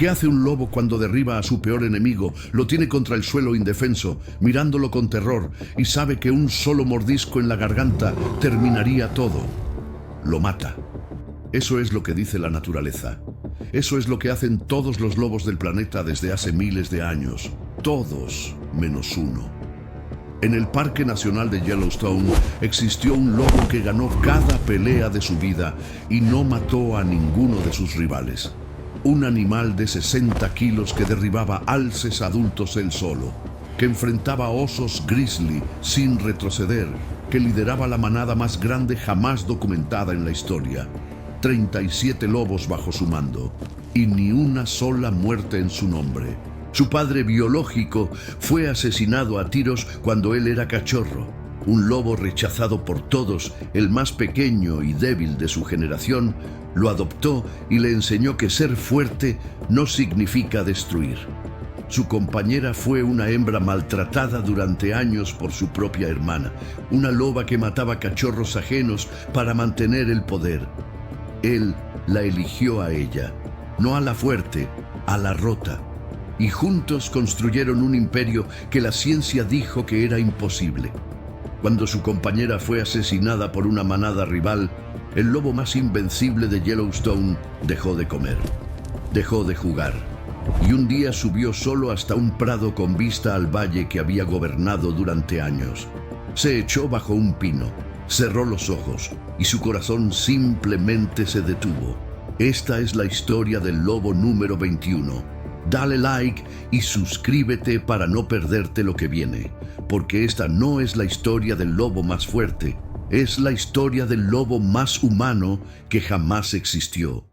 ¿Qué hace un lobo cuando derriba a su peor enemigo? Lo tiene contra el suelo indefenso, mirándolo con terror, y sabe que un solo mordisco en la garganta terminaría todo. Lo mata. Eso es lo que dice la naturaleza. Eso es lo que hacen todos los lobos del planeta desde hace miles de años. Todos menos uno. En el Parque Nacional de Yellowstone existió un lobo que ganó cada pelea de su vida y no mató a ninguno de sus rivales. Un animal de 60 kilos que derribaba alces adultos él solo, que enfrentaba a osos grizzly sin retroceder, que lideraba la manada más grande jamás documentada en la historia. 37 lobos bajo su mando y ni una sola muerte en su nombre. Su padre biológico fue asesinado a tiros cuando él era cachorro. Un lobo rechazado por todos, el más pequeño y débil de su generación, lo adoptó y le enseñó que ser fuerte no significa destruir. Su compañera fue una hembra maltratada durante años por su propia hermana, una loba que mataba cachorros ajenos para mantener el poder. Él la eligió a ella, no a la fuerte, a la rota. Y juntos construyeron un imperio que la ciencia dijo que era imposible. Cuando su compañera fue asesinada por una manada rival, el lobo más invencible de Yellowstone dejó de comer, dejó de jugar, y un día subió solo hasta un prado con vista al valle que había gobernado durante años. Se echó bajo un pino, cerró los ojos, y su corazón simplemente se detuvo. Esta es la historia del lobo número 21. Dale like y suscríbete para no perderte lo que viene, porque esta no es la historia del lobo más fuerte, es la historia del lobo más humano que jamás existió.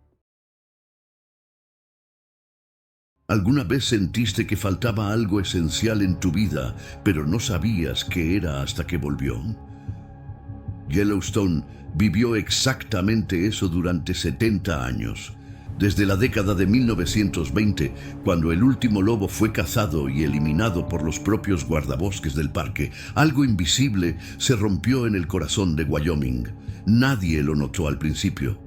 ¿Alguna vez sentiste que faltaba algo esencial en tu vida, pero no sabías qué era hasta que volvió? Yellowstone vivió exactamente eso durante 70 años. Desde la década de 1920, cuando el último lobo fue cazado y eliminado por los propios guardabosques del parque, algo invisible se rompió en el corazón de Wyoming. Nadie lo notó al principio,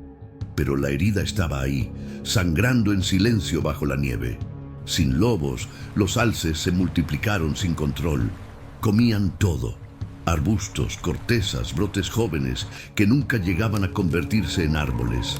pero la herida estaba ahí, sangrando en silencio bajo la nieve. Sin lobos, los alces se multiplicaron sin control. Comían todo: arbustos, cortezas, brotes jóvenes que nunca llegaban a convertirse en árboles.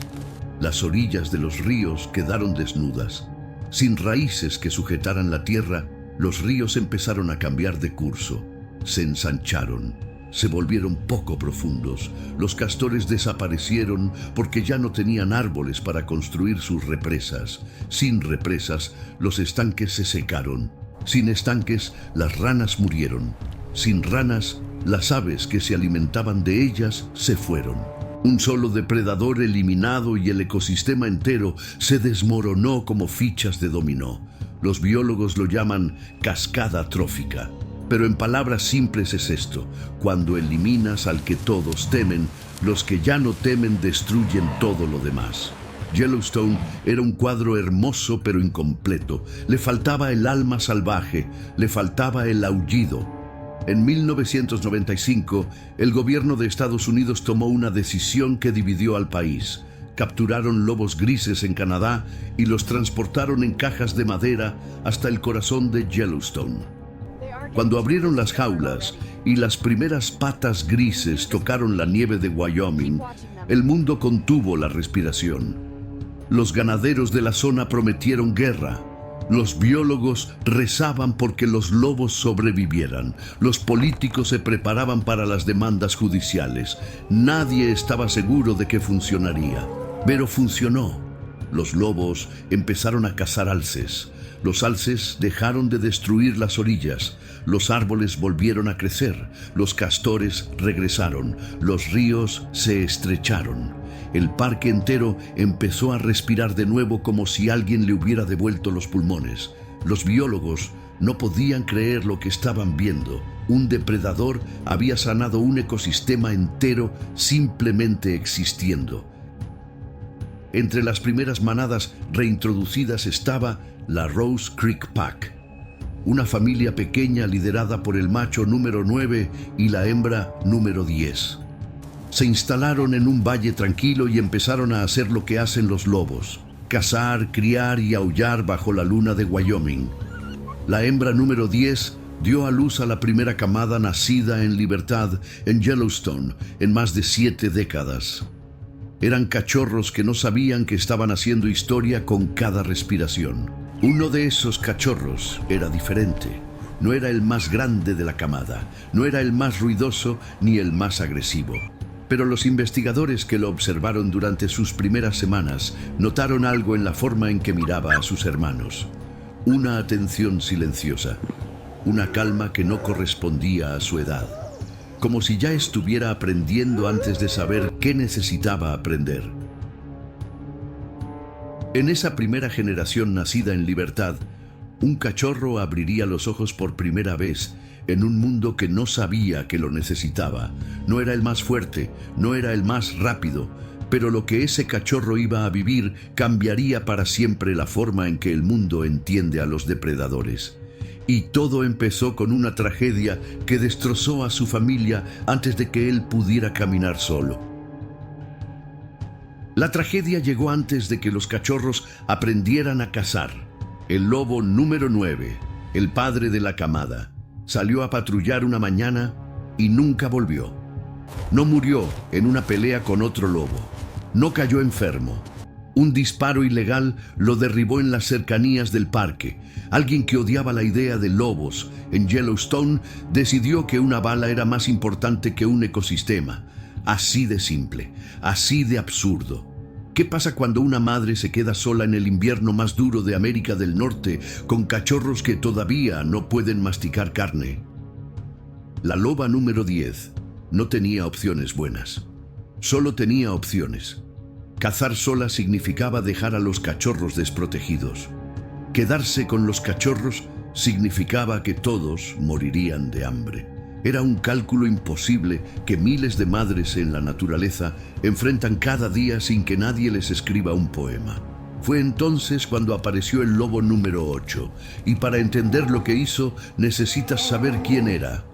Las orillas de los ríos quedaron desnudas. Sin raíces que sujetaran la tierra, los ríos empezaron a cambiar de curso. Se ensancharon, se volvieron poco profundos. Los castores desaparecieron porque ya no tenían árboles para construir sus represas. Sin represas, los estanques se secaron. Sin estanques, las ranas murieron. Sin ranas, las aves que se alimentaban de ellas se fueron. Un solo depredador eliminado y el ecosistema entero se desmoronó como fichas de dominó. Los biólogos lo llaman cascada trófica. Pero en palabras simples es esto: cuando eliminas al que todos temen, los que ya no temen destruyen todo lo demás. Yellowstone era un cuadro hermoso pero incompleto. Le faltaba el alma salvaje, le faltaba el aullido. En 1995, el gobierno de Estados Unidos tomó una decisión que dividió al país. Capturaron lobos grises en Canadá y los transportaron en cajas de madera hasta el corazón de Yellowstone. Cuando abrieron las jaulas y las primeras patas grises tocaron la nieve de Wyoming, el mundo contuvo la respiración. Los ganaderos de la zona prometieron guerra. Los biólogos rezaban porque los lobos sobrevivieran. Los políticos se preparaban para las demandas judiciales. Nadie estaba seguro de que funcionaría, pero funcionó. Los lobos empezaron a cazar alces. Los alces dejaron de destruir las orillas. Los árboles volvieron a crecer. Los castores regresaron. Los ríos se estrecharon. El parque entero empezó a respirar de nuevo como si alguien le hubiera devuelto los pulmones. Los biólogos no podían creer lo que estaban viendo. Un depredador había sanado un ecosistema entero simplemente existiendo. Entre las primeras manadas reintroducidas estaba la Rose Creek Pack, una familia pequeña liderada por el macho número 9 y la hembra número 10. Se instalaron en un valle tranquilo y empezaron a hacer lo que hacen los lobos: cazar, criar y aullar bajo la luna de Wyoming. La hembra número 10 dio a luz a la primera camada nacida en libertad en Yellowstone en más de 7 décadas. Eran cachorros que no sabían que estaban haciendo historia con cada respiración. Uno de esos cachorros era diferente. No era el más grande de la camada, no era el más ruidoso ni el más agresivo. Pero los investigadores que lo observaron durante sus primeras semanas notaron algo en la forma en que miraba a sus hermanos. Una atención silenciosa, una calma que no correspondía a su edad, como si ya estuviera aprendiendo antes de saber qué necesitaba aprender. En esa primera generación nacida en libertad, un cachorro abriría los ojos por primera vez en un mundo que no sabía que lo necesitaba. No era el más fuerte, no era el más rápido, pero lo que ese cachorro iba a vivir cambiaría para siempre la forma en que el mundo entiende a los depredadores. Y todo empezó con una tragedia que destrozó a su familia antes de que él pudiera caminar solo. La tragedia llegó antes de que los cachorros aprendieran a cazar. El lobo número 9, el padre de la camada, salió a patrullar una mañana y nunca volvió. No murió en una pelea con otro lobo. No cayó enfermo. Un disparo ilegal lo derribó en las cercanías del parque. Alguien que odiaba la idea de lobos en Yellowstone decidió que una bala era más importante que un ecosistema. Así de simple, así de absurdo. ¿Qué pasa cuando una madre se queda sola en el invierno más duro de América del Norte con cachorros que todavía no pueden masticar carne? La loba número 10 no tenía opciones buenas. Solo tenía opciones. Cazar sola significaba dejar a los cachorros desprotegidos. Quedarse con los cachorros significaba que todos morirían de hambre. Era un cálculo imposible que miles de madres en la naturaleza enfrentan cada día sin que nadie les escriba un poema. Fue entonces cuando apareció el lobo número 8, y para entender lo que hizo necesitas saber quién era.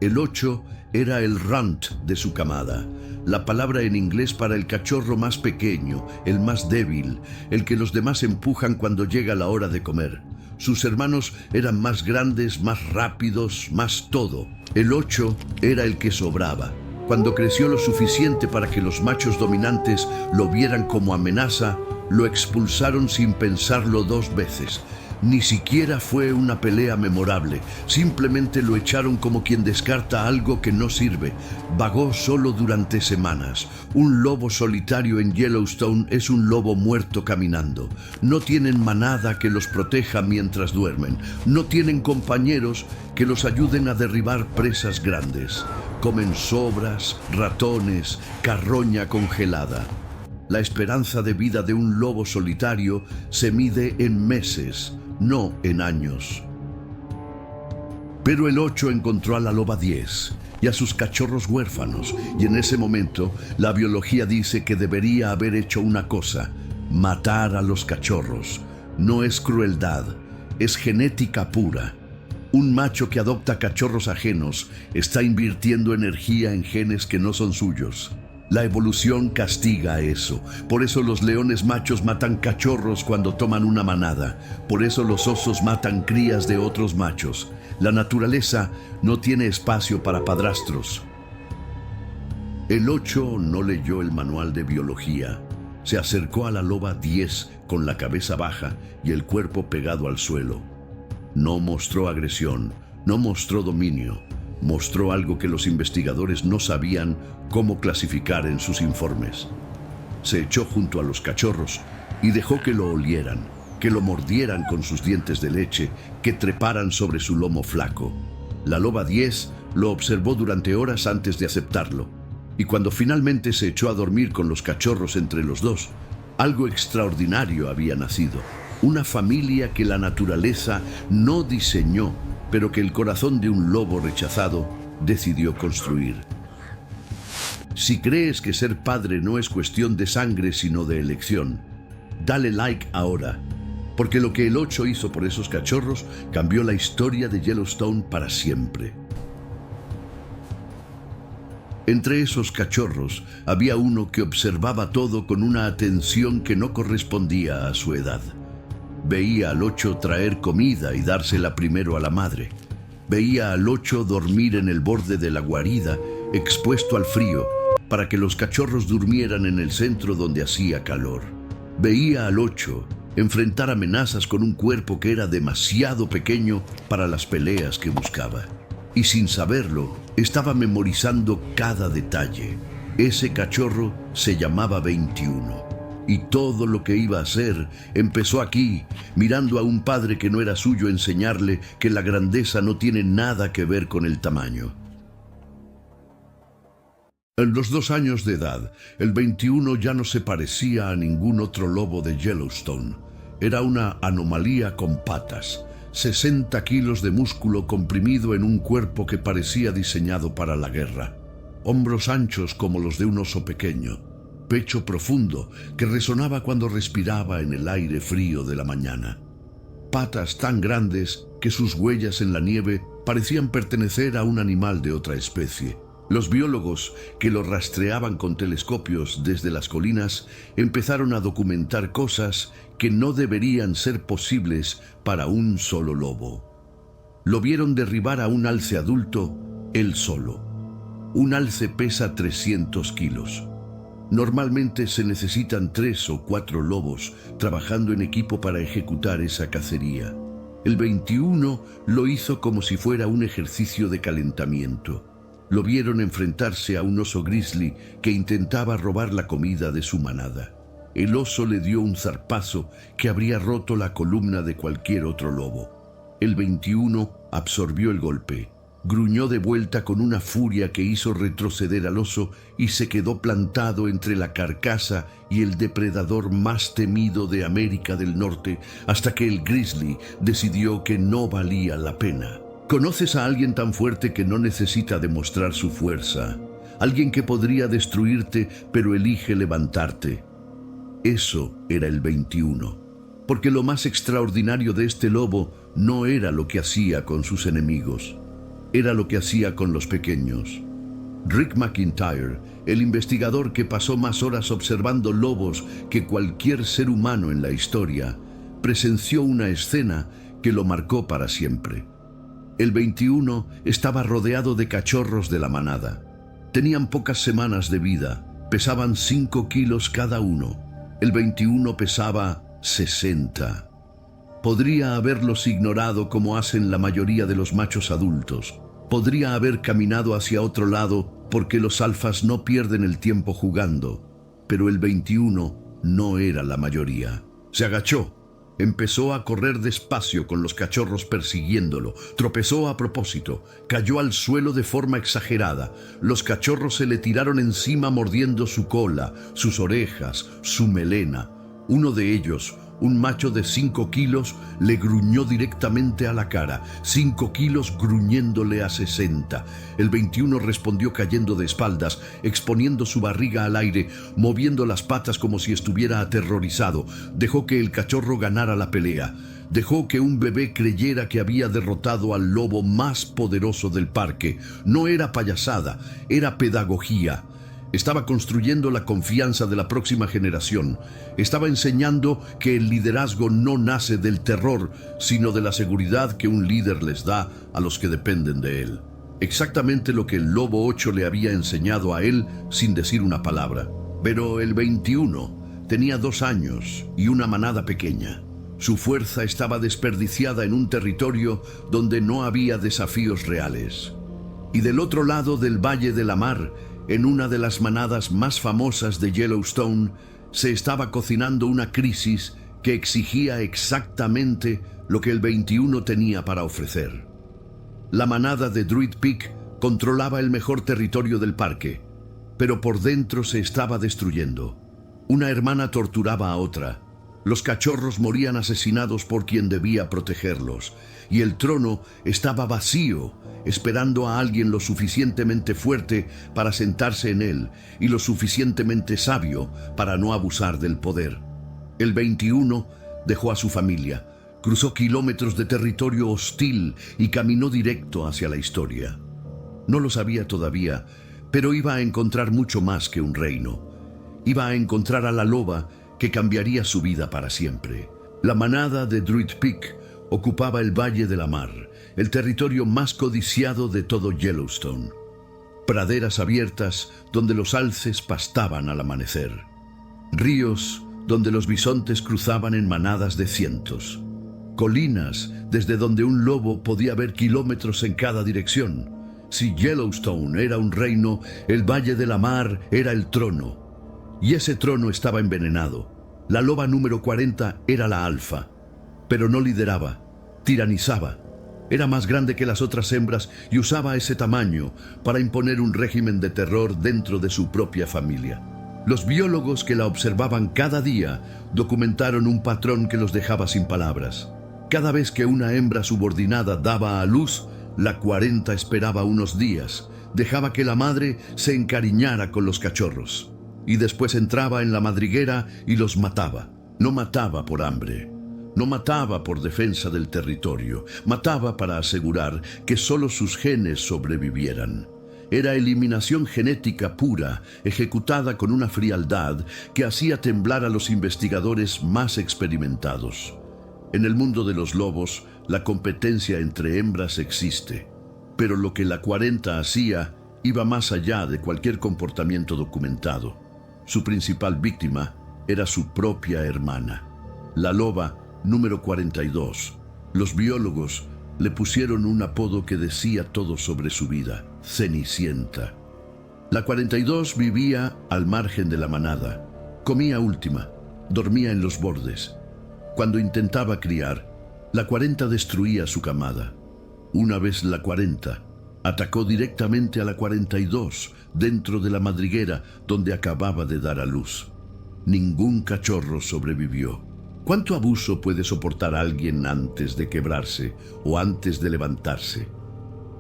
El 8 era el runt de su camada, la palabra en inglés para el cachorro más pequeño, el más débil, el que los demás empujan cuando llega la hora de comer. Sus hermanos eran más grandes, más rápidos, más todo. El 8 era el que sobraba. Cuando creció lo suficiente para que los machos dominantes lo vieran como amenaza, lo expulsaron sin pensarlo 2 veces. Ni siquiera fue una pelea memorable, simplemente lo echaron como quien descarta algo que no sirve. Vagó solo durante semanas. Un lobo solitario en Yellowstone es un lobo muerto caminando. No tienen manada que los proteja mientras duermen. No tienen compañeros que los ayuden a derribar presas grandes. Comen sobras, ratones, carroña congelada. La esperanza de vida de un lobo solitario se mide en meses, no en años. Pero el 8 encontró a la loba 10 y a sus cachorros huérfanos, y en ese momento la biología dice que debería haber hecho una cosa: matar a los cachorros. No es crueldad, es genética pura. Un macho que adopta cachorros ajenos está invirtiendo energía en genes que no son suyos. La evolución castiga eso. Por eso los leones machos matan cachorros cuando toman una manada. Por eso los osos matan crías de otros machos. La naturaleza no tiene espacio para padrastros. El 8 no leyó el manual de biología. Se acercó a la loba 10 con la cabeza baja y el cuerpo pegado al suelo. No mostró agresión, no mostró dominio. Mostró algo que los investigadores no sabían cómo clasificar en sus informes. Se echó junto a los cachorros y dejó que lo olieran, que lo mordieran con sus dientes de leche, que treparan sobre su lomo flaco. La loba 10 lo observó durante horas antes de aceptarlo, y cuando finalmente se echó a dormir con los cachorros entre los dos, algo extraordinario había nacido. Una familia que la naturaleza no diseñó, pero que el corazón de un lobo rechazado decidió construir. Si crees que ser padre no es cuestión de sangre sino de elección, dale like ahora, porque lo que el 8 hizo por esos cachorros cambió la historia de Yellowstone para siempre. Entre esos cachorros había uno que observaba todo con una atención que no correspondía a su edad. Veía al 8 traer comida y dársela primero a la madre. Veía al 8 dormir en el borde de la guarida, expuesto al frío, para que los cachorros durmieran en el centro donde hacía calor. Veía al 8 enfrentar amenazas con un cuerpo que era demasiado pequeño para las peleas que buscaba. Y sin saberlo, estaba memorizando cada detalle. Ese cachorro se llamaba 21. Y todo lo que iba a hacer empezó aquí, mirando a un padre que no era suyo enseñarle que la grandeza no tiene nada que ver con el tamaño. En los 2 años de edad, el 21 ya no se parecía a ningún otro lobo de Yellowstone. Era una anomalía con patas, 60 kilos de músculo comprimido en un cuerpo que parecía diseñado para la guerra. Hombros anchos como los de un oso pequeño, pecho profundo que resonaba cuando respiraba en el aire frío de la mañana. Patas tan grandes que sus huellas en la nieve parecían pertenecer a un animal de otra especie. Los biólogos que lo rastreaban con telescopios desde las colinas empezaron a documentar cosas que no deberían ser posibles para un solo lobo. Lo vieron derribar a un alce adulto él solo. Un alce pesa 300 kilos. Normalmente se necesitan 3 o 4 lobos trabajando en equipo para ejecutar esa cacería. El 21 lo hizo como si fuera un ejercicio de calentamiento. Lo vieron enfrentarse a un oso grizzly que intentaba robar la comida de su manada. El oso le dio un zarpazo que habría roto la columna de cualquier otro lobo. El 21 absorbió el golpe, gruñó de vuelta con una furia que hizo retroceder al oso y se quedó plantado entre la carcasa y el depredador más temido de América del Norte hasta que el grizzly decidió que no valía la pena. ¿Conoces a alguien tan fuerte que no necesita demostrar su fuerza? Alguien que podría destruirte, pero elige levantarte. Eso era el 21. Porque lo más extraordinario de este lobo no era lo que hacía con sus enemigos. Era lo que hacía con los pequeños. Rick McIntyre, el investigador que pasó más horas observando lobos que cualquier ser humano en la historia, presenció una escena que lo marcó para siempre. El 21 estaba rodeado de cachorros de la manada. Tenían pocas semanas de vida, pesaban 5 kilos cada uno. El 21 pesaba 60. Podría haberlos ignorado como hacen la mayoría de los machos adultos. Podría haber caminado hacia otro lado porque los alfas no pierden el tiempo jugando. Pero el 21 no era la mayoría. Se agachó. Empezó a correr despacio con los cachorros persiguiéndolo. Tropezó a propósito. Cayó al suelo de forma exagerada. Los cachorros se le tiraron encima mordiendo su cola, sus orejas, su melena. Uno de ellos, un macho de 5 kilos, le gruñó directamente a la cara. 5 kilos gruñéndole a 60. El 21 respondió cayendo de espaldas, exponiendo su barriga al aire, moviendo las patas como si estuviera aterrorizado. Dejó que el cachorro ganara la pelea. Dejó que un bebé creyera que había derrotado al lobo más poderoso del parque. No era payasada, era pedagogía. Estaba construyendo la confianza de la próxima generación. Estaba enseñando que el liderazgo no nace del terror, sino de la seguridad que un líder les da a los que dependen de él. Exactamente lo que el Lobo 8 le había enseñado a él sin decir una palabra. Pero el 21 tenía 2 años y una manada pequeña. Su fuerza estaba desperdiciada en un territorio donde no había desafíos reales. Y del otro lado del Valle de la Mar, en una de las manadas más famosas de Yellowstone, se estaba cocinando una crisis que exigía exactamente lo que el 21 tenía para ofrecer. La manada de Druid Peak controlaba el mejor territorio del parque, pero por dentro se estaba destruyendo. Una hermana torturaba a otra. Los cachorros morían asesinados por quien debía protegerlos, y el trono estaba vacío, esperando a alguien lo suficientemente fuerte para sentarse en él y lo suficientemente sabio para no abusar del poder. El 21 dejó a su familia, cruzó kilómetros de territorio hostil y caminó directo hacia la historia. No lo sabía todavía, Pero iba a encontrar mucho más que un reino. Iba a encontrar a la loba que cambiaría su vida para siempre. La manada de Druid Peak ocupaba el Valle de la Mar, el territorio más codiciado de todo Yellowstone. Praderas abiertas donde los alces pastaban al amanecer. Ríos donde los bisontes cruzaban en manadas de cientos. Colinas desde donde un lobo podía ver kilómetros en cada dirección. Si Yellowstone era un reino, el Valle de la Mar era el trono. Y ese trono estaba envenenado. La loba número 40 era la alfa, pero no lideraba, tiranizaba. Era más grande que las otras hembras y usaba ese tamaño para imponer un régimen de terror dentro de su propia familia. Los biólogos que la observaban cada día documentaron un patrón que los dejaba sin palabras. Cada vez que una hembra subordinada daba a luz, la 40 esperaba unos días, dejaba que la madre se encariñara con los cachorros y después entraba en la madriguera y los mataba. No mataba por hambre, no mataba por defensa del territorio, mataba para asegurar que solo sus genes sobrevivieran. Era eliminación genética pura, ejecutada con una frialdad que hacía temblar a los investigadores más experimentados. En el mundo de los lobos, la competencia entre hembras existe, pero lo que la 40 hacía iba más allá de cualquier comportamiento documentado. Su principal víctima era su propia hermana, la loba número 42. Los biólogos le pusieron un apodo que decía todo sobre su vida: Cenicienta. La 42 vivía al margen de la manada, comía última, dormía en los bordes. Cuando intentaba criar, la 40 destruía su camada. Una vez la 40 atacó directamente a la 42 dentro de la madriguera donde acababa de dar a luz. Ningún cachorro sobrevivió. ¿Cuánto abuso puede soportar alguien antes de quebrarse o antes de levantarse?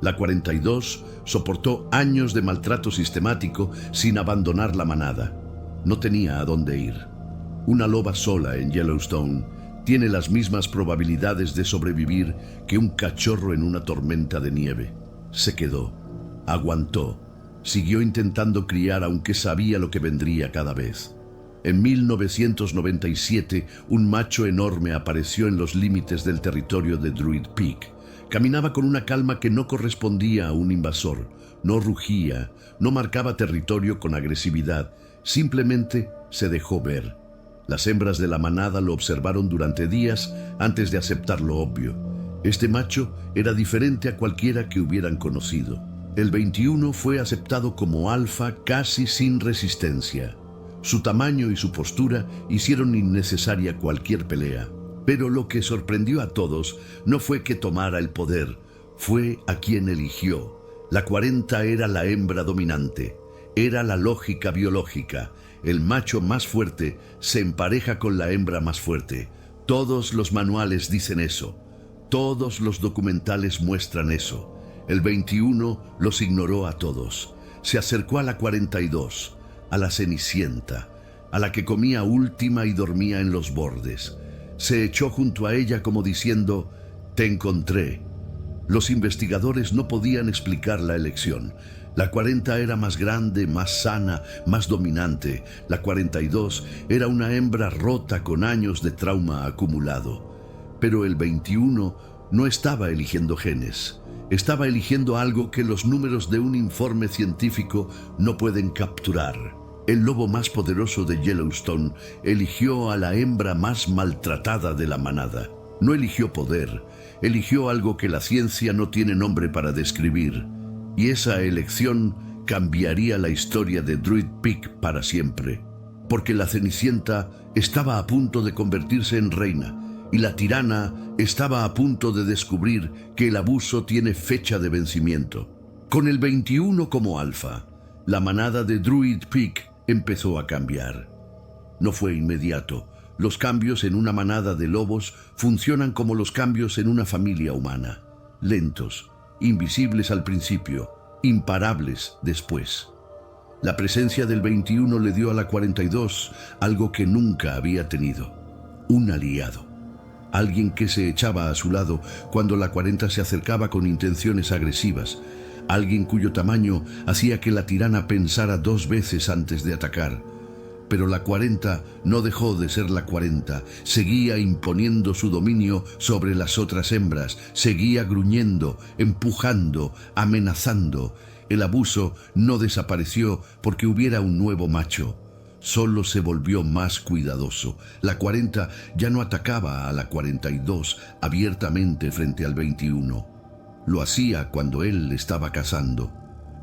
La 42 soportó años de maltrato sistemático sin abandonar la manada. No tenía a dónde ir. Una loba sola en Yellowstone tiene las mismas probabilidades de sobrevivir que un cachorro en una tormenta de nieve. Se quedó, aguantó, siguió intentando criar aunque sabía lo que vendría cada vez. En 1997, un macho enorme apareció en los límites del territorio de Druid Peak. Caminaba con una calma que no correspondía a un invasor. No rugía, no marcaba territorio con agresividad, simplemente se dejó ver. Las hembras de la manada lo observaron durante días antes de aceptar lo obvio. Este macho era diferente a cualquiera que hubieran conocido. El 21 fue aceptado como alfa casi sin resistencia. Su tamaño y su postura hicieron innecesaria cualquier pelea. Pero lo que sorprendió a todos no fue que tomara el poder, fue a quien eligió. La 40 era la hembra dominante, era la lógica biológica. El macho más fuerte se empareja con la hembra más fuerte. Todos los manuales dicen eso. Todos los documentales muestran eso. El 21 los ignoró a todos. Se acercó a la 42, a la Cenicienta, a la que comía última y dormía en los bordes. Se echó junto a ella como diciendo: «Te encontré». Los investigadores no podían explicar la elección. La 40 era más grande, más sana, más dominante. La 42 era una hembra rota con años de trauma acumulado. Pero el 21 no estaba eligiendo genes. Estaba eligiendo algo que los números de un informe científico no pueden capturar. El lobo más poderoso de Yellowstone eligió a la hembra más maltratada de la manada. No eligió poder, eligió algo que la ciencia no tiene nombre para describir. Y esa elección cambiaría la historia de Druid Peak para siempre. Porque la Cenicienta estaba a punto de convertirse en reina, y la tirana estaba a punto de descubrir que el abuso tiene fecha de vencimiento. Con el 21 como alfa, la manada de Druid Peak empezó a cambiar. No fue inmediato. Los cambios en una manada de lobos funcionan como los cambios en una familia humana. Lentos, invisibles al principio, imparables después. La presencia del 21 le dio a la 42 algo que nunca había tenido: un aliado. Alguien que se echaba a su lado cuando la 40 se acercaba con intenciones agresivas. alguien cuyo tamaño hacía que la tirana pensara 2 veces antes de atacar. Pero la 40 no dejó de ser la 40, seguía imponiendo su dominio sobre las otras hembras, seguía gruñendo, empujando, amenazando. El abuso no desapareció porque hubiera un nuevo macho. Solo se volvió más cuidadoso. La 40 ya no atacaba a la 42 abiertamente frente al 21. Lo hacía cuando él estaba cazando,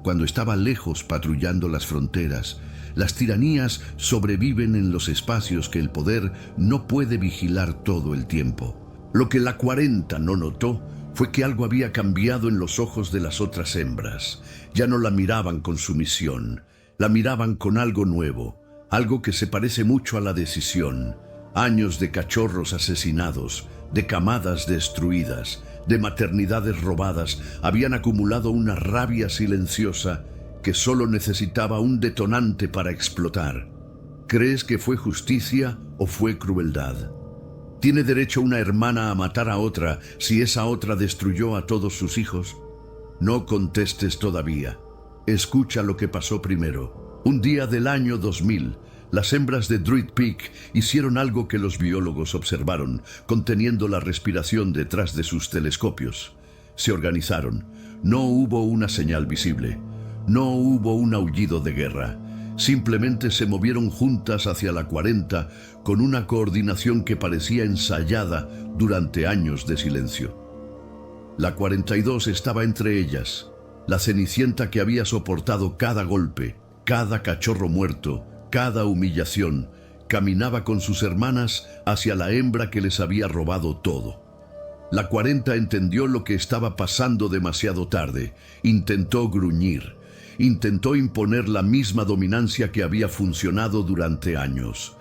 cuando estaba lejos patrullando las fronteras. Las tiranías sobreviven en los espacios que el poder no puede vigilar todo el tiempo. Lo que la 40 no notó fue que algo había cambiado en los ojos de las otras hembras. Ya no la miraban con sumisión, la miraban con algo nuevo, algo que se parece mucho a la decisión. Años de cachorros asesinados, de camadas destruidas, de maternidades robadas, habían acumulado una rabia silenciosa que solo necesitaba un detonante para explotar. ¿Crees que fue justicia o fue crueldad? ¿Tiene derecho una hermana a matar a otra si esa otra destruyó a todos sus hijos? No contestes todavía. Escucha lo que pasó primero. Un día del año 2000, las hembras de Druid Peak hicieron algo que los biólogos observaron, conteniendo la respiración detrás de sus telescopios. Se organizaron. No hubo una señal visible. No hubo un aullido de guerra. Simplemente se movieron juntas hacia la 40 con una coordinación que parecía ensayada durante años de silencio. La 42 estaba entre ellas, la cenicienta que había soportado cada golpe, cada cachorro muerto, cada humillación. Caminaba con sus hermanas hacia la hembra que les había robado todo. La 40 entendió lo que estaba pasando demasiado tarde. Intentó gruñir. Intentó imponer la misma dominancia que había funcionado durante años.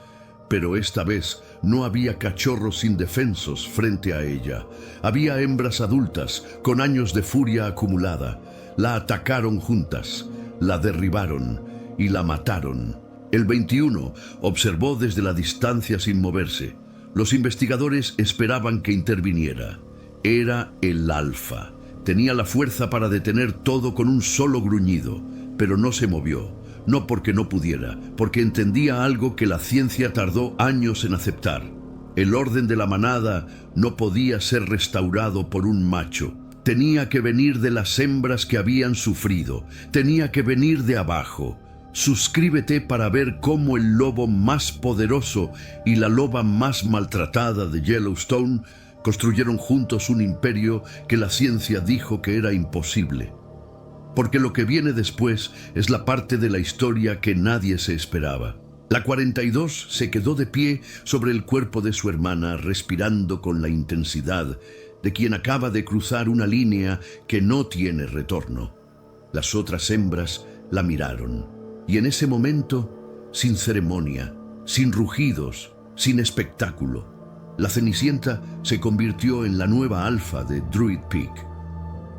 Pero esta vez no había cachorros indefensos frente a ella. Había hembras adultas con años de furia acumulada. La atacaron juntas, la derribaron y la mataron. El 21 observó desde la distancia sin moverse. Los investigadores esperaban que interviniera. Era el alfa. Tenía la fuerza para detener todo con un solo gruñido, pero no se movió. No porque no pudiera, porque entendía algo que la ciencia tardó años en aceptar. El orden de la manada no podía ser restaurado por un macho. Tenía que venir de las hembras que habían sufrido. Tenía que venir de abajo. Suscríbete para ver cómo el lobo más poderoso y la loba más maltratada de Yellowstone construyeron juntos un imperio que la ciencia dijo que era imposible. Porque lo que viene después es la parte de la historia que nadie se esperaba. La 42 se quedó de pie sobre el cuerpo de su hermana, respirando con la intensidad de quien acaba de cruzar una línea que no tiene retorno. Las otras hembras la miraron, y en ese momento, sin ceremonia, sin rugidos, sin espectáculo, la Cenicienta se convirtió en la nueva alfa de Druid Peak.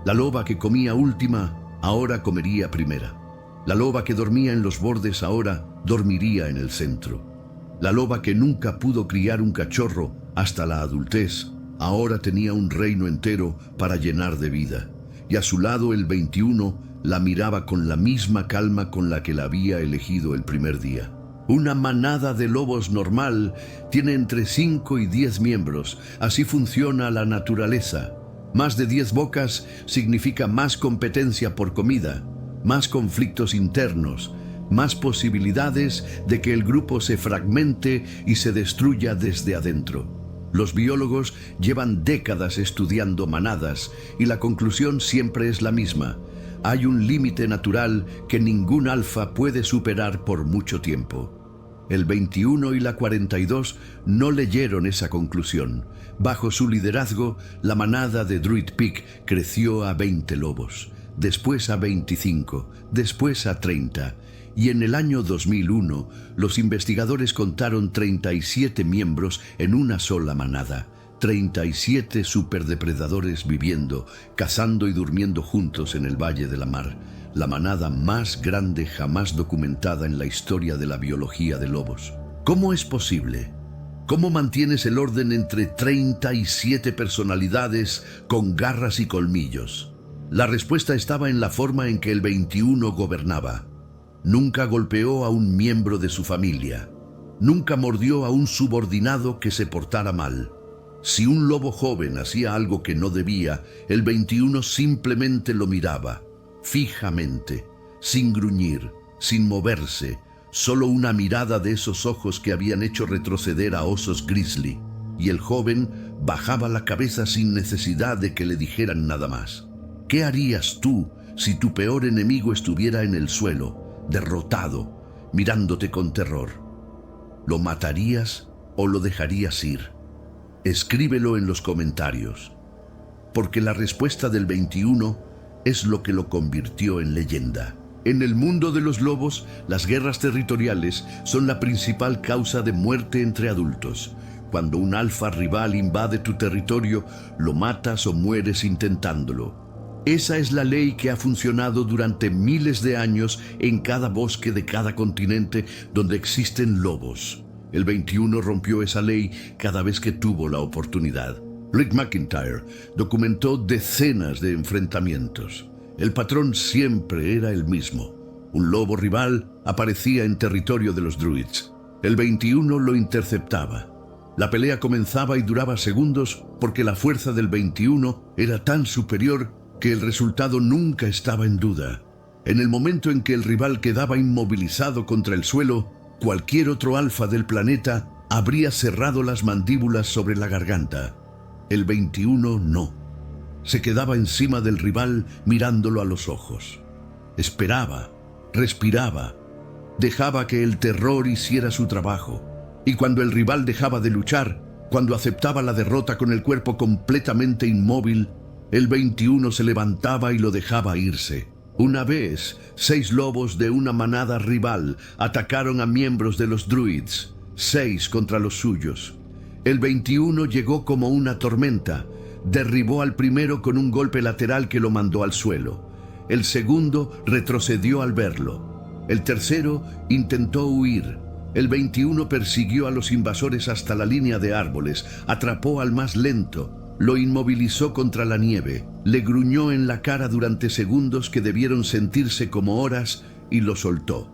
La loba que comía última ahora comería primera. La loba que dormía en los bordes ahora dormiría en el centro. La loba que nunca pudo criar un cachorro hasta la adultez ahora tenía un reino entero para llenar de vida. Y a su lado el 21 la miraba con la misma calma con la que la había elegido el primer día. Una manada de lobos normal tiene entre 5 y 10 miembros. Así funciona la naturaleza. Más de 10 bocas significa más competencia por comida, más conflictos internos, más posibilidades de que el grupo se fragmente y se destruya desde adentro. Los biólogos llevan décadas estudiando manadas y la conclusión siempre es la misma. Hay un límite natural que ningún alfa puede superar por mucho tiempo. El 21 y la 42 no leyeron esa conclusión. Bajo su liderazgo, la manada de Druid Peak creció a 20 lobos, después a 25, después a 30. Y en el año 2001, los investigadores contaron 37 miembros en una sola manada. 37 superdepredadores viviendo, cazando y durmiendo juntos en el Valle de la Mar. La manada más grande jamás documentada en la historia de la biología de lobos. ¿Cómo es posible? ¿Cómo mantienes el orden entre 37 personalidades con garras y colmillos? La respuesta estaba en la forma en que el 21 gobernaba. Nunca golpeó a un miembro de su familia. Nunca mordió a un subordinado que se portara mal. Si un lobo joven hacía algo que no debía, el 21 simplemente lo miraba, fijamente, sin gruñir, sin moverse, solo una mirada de esos ojos que habían hecho retroceder a osos grizzly, y el joven bajaba la cabeza sin necesidad de que le dijeran nada más. ¿Qué harías tú si tu peor enemigo estuviera en el suelo, derrotado, mirándote con terror? ¿Lo matarías o lo dejarías ir? Escríbelo en los comentarios, porque la respuesta del 21 es lo que lo convirtió en leyenda. En el mundo de los lobos, las guerras territoriales son la principal causa de muerte entre adultos. Cuando un alfa rival invade tu territorio, lo matas o mueres intentándolo. Esa es la ley que ha funcionado durante miles de años en cada bosque de cada continente donde existen lobos. El 21 rompió esa ley cada vez que tuvo la oportunidad. Rick McIntyre documentó decenas de enfrentamientos. El patrón siempre era el mismo. Un lobo rival aparecía en territorio de los druids. El 21 lo interceptaba. La pelea comenzaba y duraba segundos porque la fuerza del 21 era tan superior que el resultado nunca estaba en duda. En el momento en que el rival quedaba inmovilizado contra el suelo, cualquier otro alfa del planeta habría cerrado las mandíbulas sobre la garganta. El 21 no. Se quedaba encima del rival mirándolo a los ojos. Esperaba, respiraba, dejaba que el terror hiciera su trabajo. Y cuando el rival dejaba de luchar, cuando aceptaba la derrota con el cuerpo completamente inmóvil, el 21 se levantaba y lo dejaba irse. Una vez, 6 lobos de una manada rival atacaron a miembros de los druids, 6 contra los suyos. El 21 llegó como una tormenta, derribó al primero con un golpe lateral que lo mandó al suelo. El segundo retrocedió al verlo. El tercero intentó huir. El 21 persiguió a los invasores hasta la línea de árboles, atrapó al más lento, lo inmovilizó contra la nieve, le gruñó en la cara durante segundos que debieron sentirse como horas y lo soltó.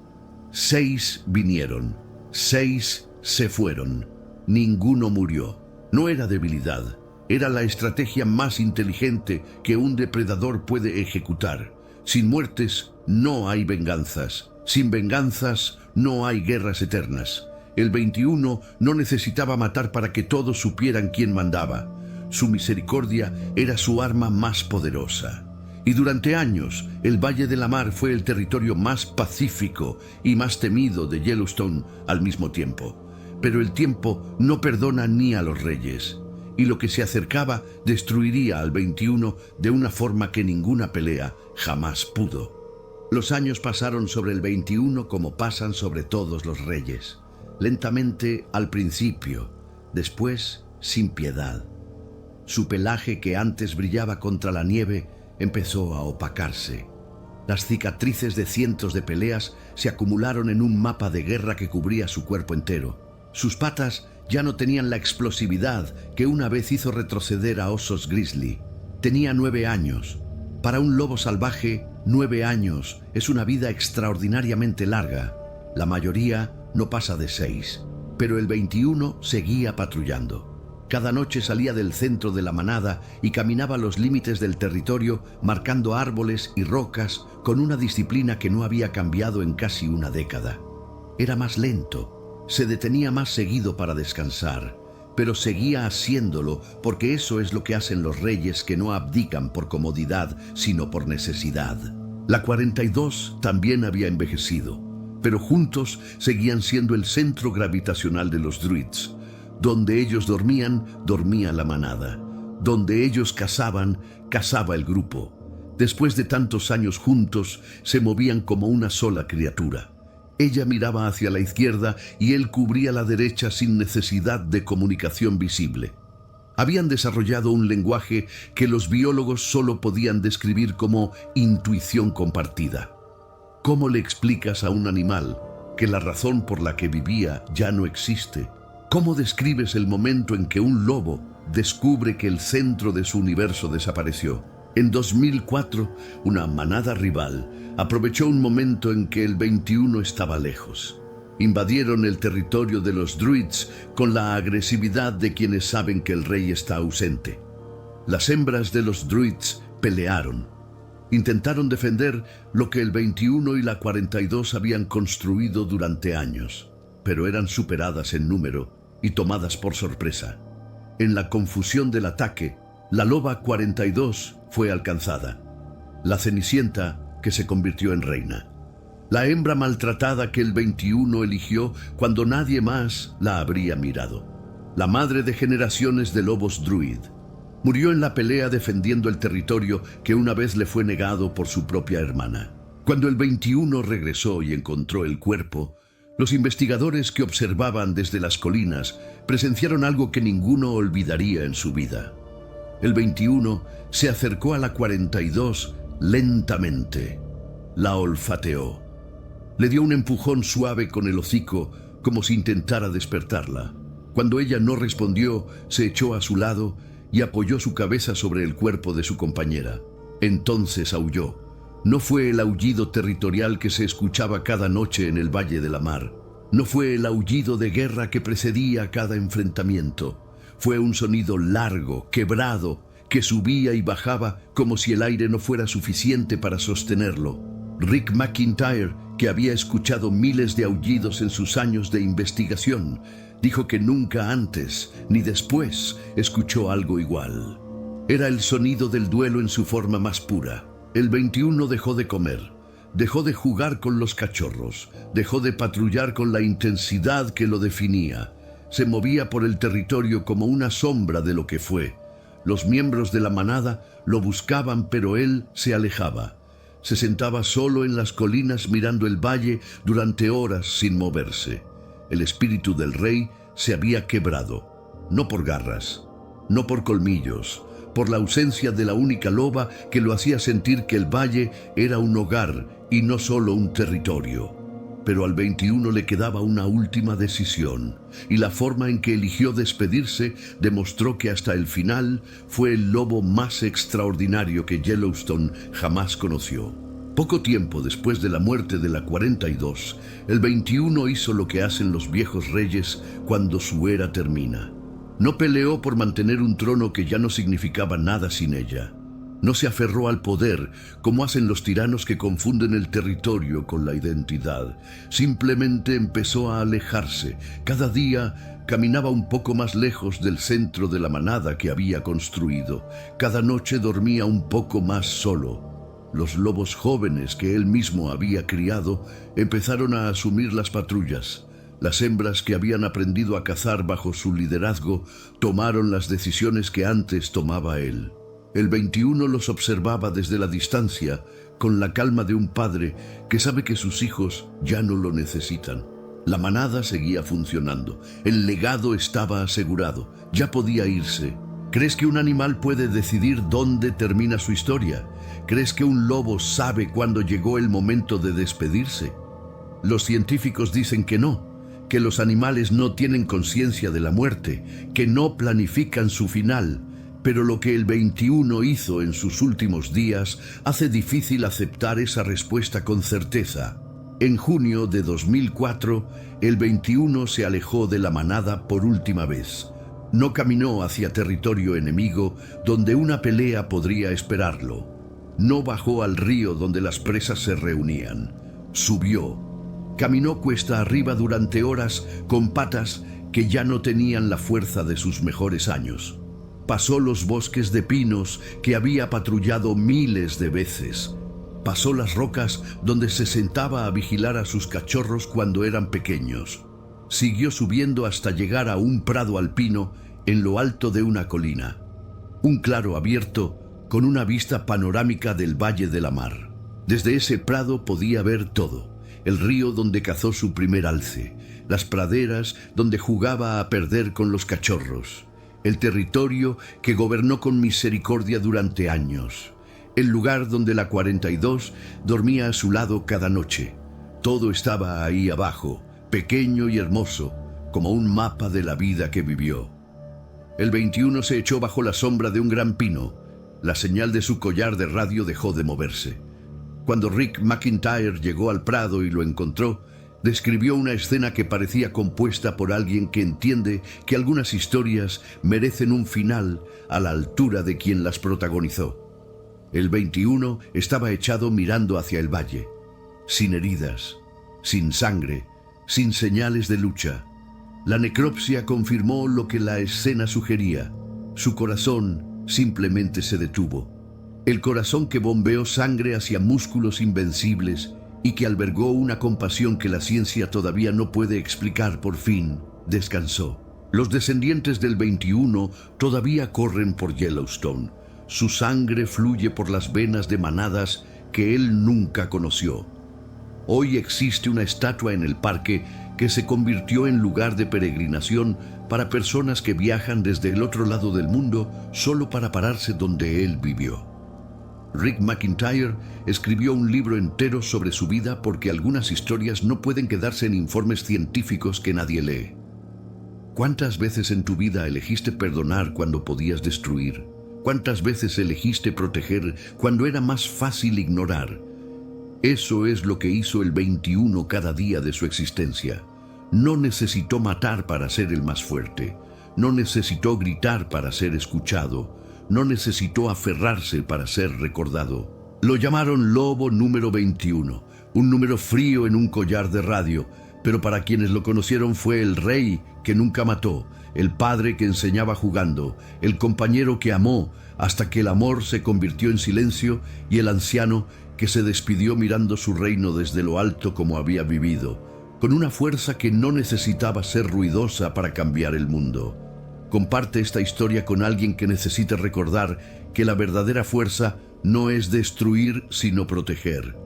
6 vinieron, 6 se fueron, ninguno murió. No era debilidad, era la estrategia más inteligente que un depredador puede ejecutar. Sin muertes no hay venganzas, sin venganzas no hay guerras eternas. El 21 no necesitaba matar para que todos supieran quién mandaba. Su misericordia era su arma más poderosa. Y durante años, el Valle de la Mar fue el territorio más pacífico y más temido de Yellowstone al mismo tiempo. Pero el tiempo no perdona ni a los reyes, y lo que se acercaba destruiría al 21 de una forma que ninguna pelea jamás pudo. Los años pasaron sobre el 21 como pasan sobre todos los reyes. Lentamente al principio, después sin piedad. Su pelaje, que antes brillaba contra la nieve, empezó a opacarse. Las cicatrices de cientos de peleas se acumularon en un mapa de guerra que cubría su cuerpo entero. Sus patas ya no tenían la explosividad que una vez hizo retroceder a osos grizzly. Tenía 9 años. Para un lobo salvaje, 9 años es una vida extraordinariamente larga. La mayoría no pasa de 6, pero el 21 seguía patrullando. Cada noche salía del centro de la manada y caminaba los límites del territorio, marcando árboles y rocas con una disciplina que no había cambiado en casi una década. Era más lento, se detenía más seguido para descansar, pero seguía haciéndolo porque eso es lo que hacen los reyes que no abdican por comodidad, sino por necesidad. La 42 también había envejecido, pero juntos seguían siendo el centro gravitacional de los druids. Donde ellos dormían, dormía la manada. Donde ellos cazaban, cazaba el grupo. Después de tantos años juntos, se movían como una sola criatura. Ella miraba hacia la izquierda y él cubría la derecha sin necesidad de comunicación visible. Habían desarrollado un lenguaje que los biólogos solo podían describir como intuición compartida. ¿Cómo le explicas a un animal que la razón por la que vivía ya no existe? ¿Cómo describes el momento en que un lobo descubre que el centro de su universo desapareció? En 2004, una manada rival aprovechó un momento en que el 21 estaba lejos. Invadieron el territorio de los druids con la agresividad de quienes saben que el rey está ausente. Las hembras de los druids pelearon. Intentaron defender lo que el 21 y la 42 habían construido durante años, pero eran superadas en número y tomadas por sorpresa. En la confusión del ataque, la loba 42 fue alcanzada, la Cenicienta que se convirtió en reina. La hembra maltratada que el 21 eligió cuando nadie más la habría mirado. La madre de generaciones de lobos druid. Murió en la pelea defendiendo el territorio que una vez le fue negado por su propia hermana. Cuando el 21 regresó y encontró el cuerpo, los investigadores que observaban desde las colinas presenciaron algo que ninguno olvidaría en su vida. El 21 se acercó a la 42 lentamente. La olfateó. Le dio un empujón suave con el hocico, como si intentara despertarla. Cuando ella no respondió, se echó a su lado y apoyó su cabeza sobre el cuerpo de su compañera. Entonces aulló. No fue el aullido territorial que se escuchaba cada noche en el Valle de la Mar. No fue el aullido de guerra que precedía cada enfrentamiento. Fue un sonido largo, quebrado, que subía y bajaba como si el aire no fuera suficiente para sostenerlo. Rick McIntyre, que había escuchado miles de aullidos en sus años de investigación, dijo que nunca antes ni después escuchó algo igual. Era el sonido del duelo en su forma más pura. El 21 dejó de comer, dejó de jugar con los cachorros, dejó de patrullar con la intensidad que lo definía. Se movía por el territorio como una sombra de lo que fue. Los miembros de la manada lo buscaban, pero él se alejaba. Se sentaba solo en las colinas mirando el valle durante horas sin moverse. El espíritu del rey se había quebrado, no por garras, no por colmillos, por la ausencia de la única loba que lo hacía sentir que el valle era un hogar y no solo un territorio. Pero al 21 le quedaba una última decisión, y la forma en que eligió despedirse demostró que hasta el final fue el lobo más extraordinario que Yellowstone jamás conoció. Poco tiempo después de la muerte de la 42, el 21 hizo lo que hacen los viejos reyes cuando su era termina. No peleó por mantener un trono que ya no significaba nada sin ella. No se aferró al poder, como hacen los tiranos que confunden el territorio con la identidad. Simplemente empezó a alejarse. Cada día caminaba un poco más lejos del centro de la manada que había construido. Cada noche dormía un poco más solo. Los lobos jóvenes que él mismo había criado empezaron a asumir las patrullas. Las hembras que habían aprendido a cazar bajo su liderazgo tomaron las decisiones que antes tomaba él. El 21 los observaba desde la distancia, con la calma de un padre que sabe que sus hijos ya no lo necesitan. La manada seguía funcionando. El legado estaba asegurado. Ya podía irse. ¿Crees que un animal puede decidir dónde termina su historia? ¿Crees que un lobo sabe cuándo llegó el momento de despedirse? Los científicos dicen que no, que los animales no tienen conciencia de la muerte, que no planifican su final. Pero lo que el 21 hizo en sus últimos días hace difícil aceptar esa respuesta con certeza. En junio de 2004, el 21 se alejó de la manada por última vez. No caminó hacia territorio enemigo donde una pelea podría esperarlo. No bajó al río donde las presas se reunían. Subió. Caminó cuesta arriba durante horas con patas que ya no tenían la fuerza de sus mejores años. Pasó los bosques de pinos que había patrullado miles de veces. Pasó las rocas donde se sentaba a vigilar a sus cachorros cuando eran pequeños. Siguió subiendo hasta llegar a un prado alpino en lo alto de una colina. Un claro abierto con una vista panorámica del Valle de la Mar. Desde ese prado podía ver todo. El río donde cazó su primer alce, las praderas donde jugaba a perder con los cachorros, el territorio que gobernó con misericordia durante años, el lugar donde la 42 dormía a su lado cada noche. Todo estaba ahí abajo, pequeño y hermoso, como un mapa de la vida que vivió. El 21 se echó bajo la sombra de un gran pino. La señal de su collar de radio dejó de moverse. Cuando Rick McIntyre llegó al prado y lo encontró, describió una escena que parecía compuesta por alguien que entiende que algunas historias merecen un final a la altura de quien las protagonizó. El 21 estaba echado mirando hacia el valle, sin heridas, sin sangre, sin señales de lucha. La necropsia confirmó lo que la escena sugería. Su corazón simplemente se detuvo. El corazón que bombeó sangre hacia músculos invencibles y que albergó una compasión que la ciencia todavía no puede explicar, por fin descansó. Los descendientes del 21 todavía corren por Yellowstone. Su sangre fluye por las venas de manadas que él nunca conoció. Hoy existe una estatua en el parque que se convirtió en lugar de peregrinación para personas que viajan desde el otro lado del mundo solo para pararse donde él vivió. Rick McIntyre escribió un libro entero sobre su vida porque algunas historias no pueden quedarse en informes científicos que nadie lee. ¿Cuántas veces en tu vida elegiste perdonar cuando podías destruir? ¿Cuántas veces elegiste proteger cuando era más fácil ignorar? Eso es lo que hizo el 21 cada día de su existencia. No necesitó matar para ser el más fuerte. No necesitó gritar para ser escuchado. No necesitó aferrarse para ser recordado. Lo llamaron Lobo número 21, un número frío en un collar de radio, pero para quienes lo conocieron fue el rey que nunca mató, el padre que enseñaba jugando, el compañero que amó hasta que el amor se convirtió en silencio y el anciano que se despidió mirando su reino desde lo alto como había vivido, con una fuerza que no necesitaba ser ruidosa para cambiar el mundo. Comparte esta historia con alguien que necesite recordar que la verdadera fuerza no es destruir, sino proteger.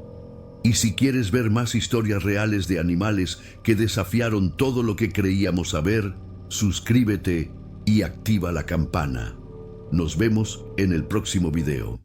Y si quieres ver más historias reales de animales que desafiaron todo lo que creíamos saber, suscríbete y activa la campana. Nos vemos en el próximo video.